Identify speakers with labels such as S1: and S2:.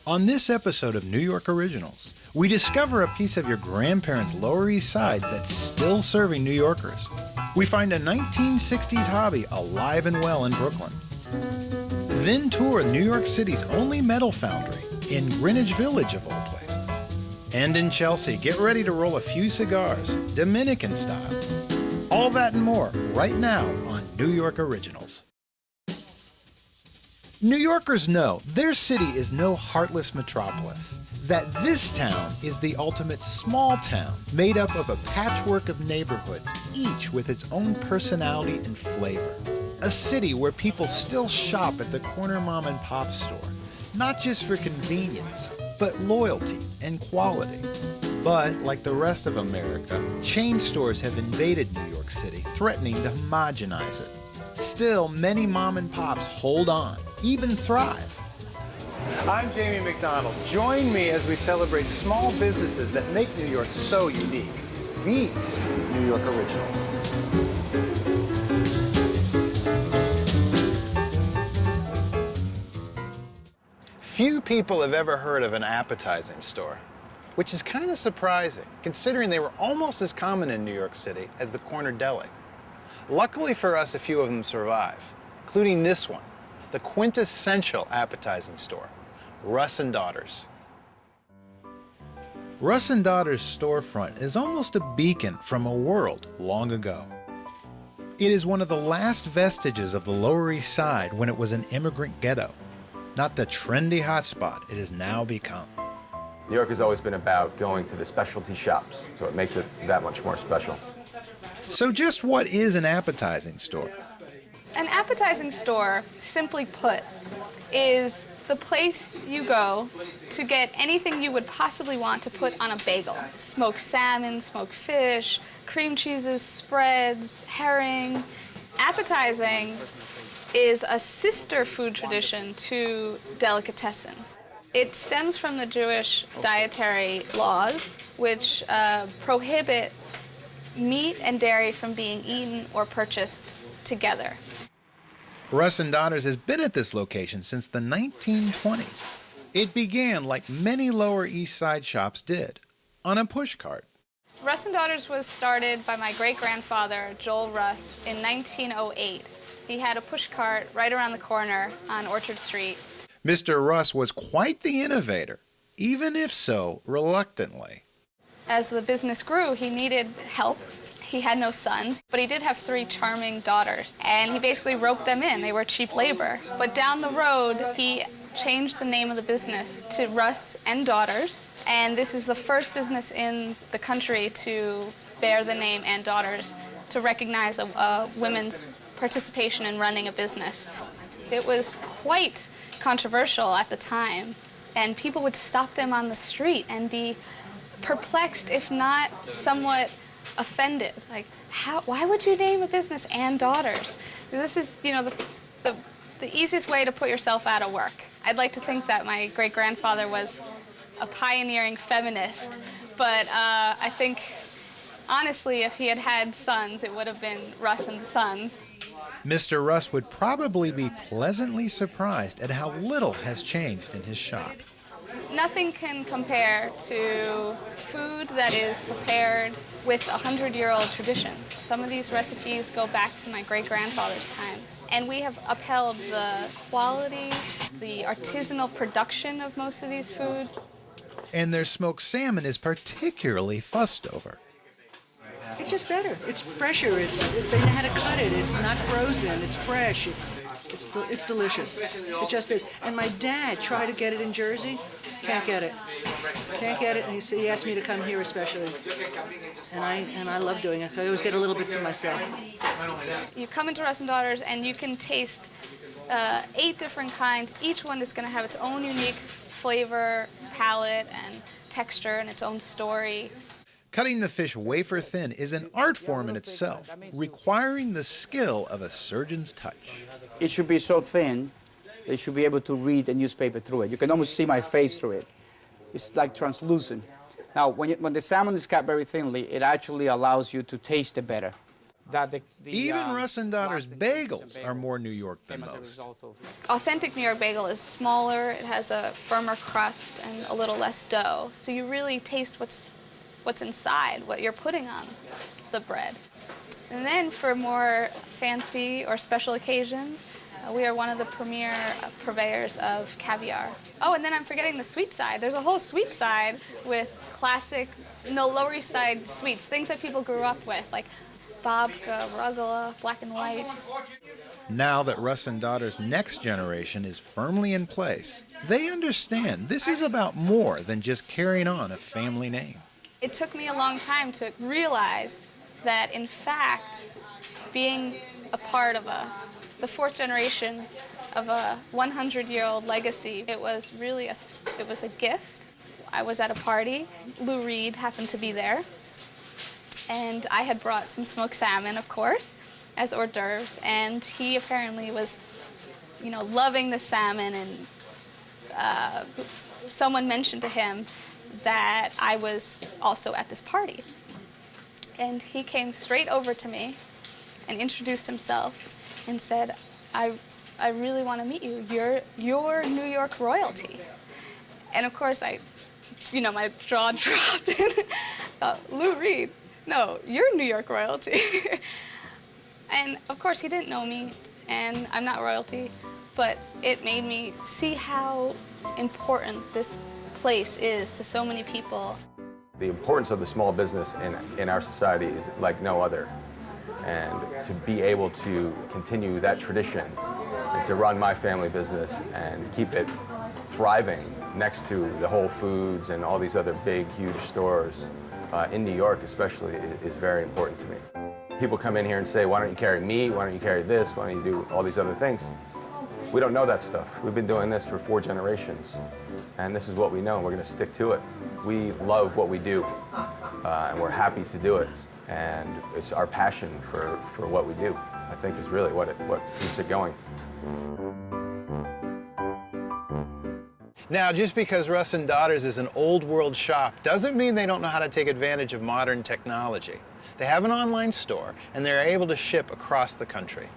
S1: On this episode of New York Originals, we discover a piece of your grandparents' Lower East Side that's still serving New Yorkers. We find a 1960s hobby alive and well in Brooklyn. Then tour New York City's only metal foundry in Greenwich Village, of all places. And in Chelsea, get ready to roll a few cigars, Dominican style. All that and more right now on New York Originals. New Yorkers know their city is no heartless metropolis, that this town is the ultimate small town made up of a patchwork of neighborhoods, each with its own personality and flavor. A city where people still shop at the corner mom and pop store, not just for convenience, but loyalty and quality. But like the rest of America, chain stores have invaded New York City, threatening to homogenize it. Still, many mom and pops hold on, even thrive. I'm Jamie McDonald. Join me as we celebrate small businesses that make New York so unique. These New York Originals. Few people have ever heard of an appetizing store, which is kind of surprising, considering they were almost as common in New York City as the corner deli. Luckily for us, a few of them survive, including this one, the quintessential appetizing store, Russ & Daughters. Russ & Daughters' storefront is almost a beacon from a world long ago. It is one of the last vestiges of the Lower East Side when it was an immigrant ghetto, not the trendy hotspot it has now become.
S2: New York has always been about going to the specialty shops, so it makes it that much more special.
S1: So just what is an appetizing store?
S3: An appetizing store, simply put, is the place you go to get anything you would possibly want to put on a bagel. Smoked salmon, smoked fish, cream cheeses, spreads, herring. Appetizing is a sister food tradition to delicatessen. It stems from the Jewish dietary laws, which prohibit meat and dairy from being eaten or purchased together.
S1: Russ & Daughters has been at this location since the 1920s. It began like many Lower East Side shops did, on a pushcart.
S3: Russ & Daughters was started by my great-grandfather, Joel Russ, in 1908. He had a pushcart right around the corner on Orchard Street.
S1: Mr. Russ was quite the innovator, even if so reluctantly.
S3: As the business grew, he needed help. He had no sons, but he did have 3 charming daughters, and he basically roped them in. They were cheap labor. But down the road, he changed the name of the business to Russ & Daughters, and this is the first business in the country to bear the name & Daughters, to recognize a women's participation in running a business. It was quite controversial at the time, and people would stop them on the street and be perplexed, if not somewhat offended. Like, why would you name a business & Daughters? This is, the easiest way to put yourself out of work. I'd like to think that my great-grandfather was a pioneering feminist, but I think, honestly, if he had had sons, it would have been Russ and Sons.
S1: Mr. Russ would probably be pleasantly surprised at how little has changed in his shop.
S3: Nothing can compare to food that is prepared with a 100-year-old tradition. Some of these recipes go back to my great-grandfather's time. And we have upheld the quality, the artisanal production of most of these foods.
S1: And their smoked salmon is particularly fussed over.
S4: It's just better. It's fresher. They know how to cut it. It's not frozen. It's fresh. It's delicious. It just is. And my dad tried to get it in Jersey. Can't get it. Can't get it. And he asked me to come here especially. And I love doing it. I always get a little bit for myself.
S3: You come into Russ & Daughters and you can taste 8 different kinds. Each one is going to have its own unique flavor, palette, and texture, and its own story.
S1: Cutting the fish wafer thin is an art form in itself, requiring the skill of a surgeon's touch.
S5: It should be so thin, they should be able to read the newspaper through it. You can almost see my face through it. It's like translucent. Now, when the salmon is cut very thinly, it actually allows you to taste it better. that
S1: Even Russ and Daughter's
S5: blast and
S1: bagels are more New York than
S5: came as a
S1: most.
S5: result of
S3: Authentic New York bagel is smaller, it has a firmer crust and a little less dough. So you really taste what's inside, what you're putting on the bread. And then for more fancy or special occasions, we are one of the premier purveyors of caviar. Oh, and then I'm forgetting the sweet side. There's a whole sweet side with classic, Lower East Side sweets, things that people grew up with, like babka, rugelach, black and whites.
S1: Now that Russ and Daughter's next generation is firmly in place, they understand this is about more than just carrying on a family name.
S3: It took me a long time to realize that, in fact, being a part of the fourth generation of a 100-year-old legacy, it was really a gift. I was at a party. Lou Reed happened to be there. And I had brought some smoked salmon, of course, as hors d'oeuvres. And he apparently was, loving the salmon. And someone mentioned to him that I was also at this party. And he came straight over to me and introduced himself and said, I really want to meet you. You're New York royalty. And of course, my jaw dropped. Lou Reed, no, you're New York royalty. And of course, he didn't know me, and I'm not royalty, but it made me see how important this place is to so many people.
S2: The importance of the small business in our society is like no other. And to be able to continue that tradition and to run my family business and keep it thriving next to the Whole Foods and all these other big, huge stores in New York especially is very important to me. People come in here and say, why don't you carry meat? Why don't you carry this? Why don't you do all these other things? We don't know that stuff. We've been doing this for 4 generations. And this is what we know, and we're going to stick to it. We love what we do, and we're happy to do it. And it's our passion for what we do, I think, is really what keeps it going.
S1: Now, just because Russ and Daughters is an old world shop doesn't mean they don't know how to take advantage of modern technology. They have an online store, and they're able to ship across the country.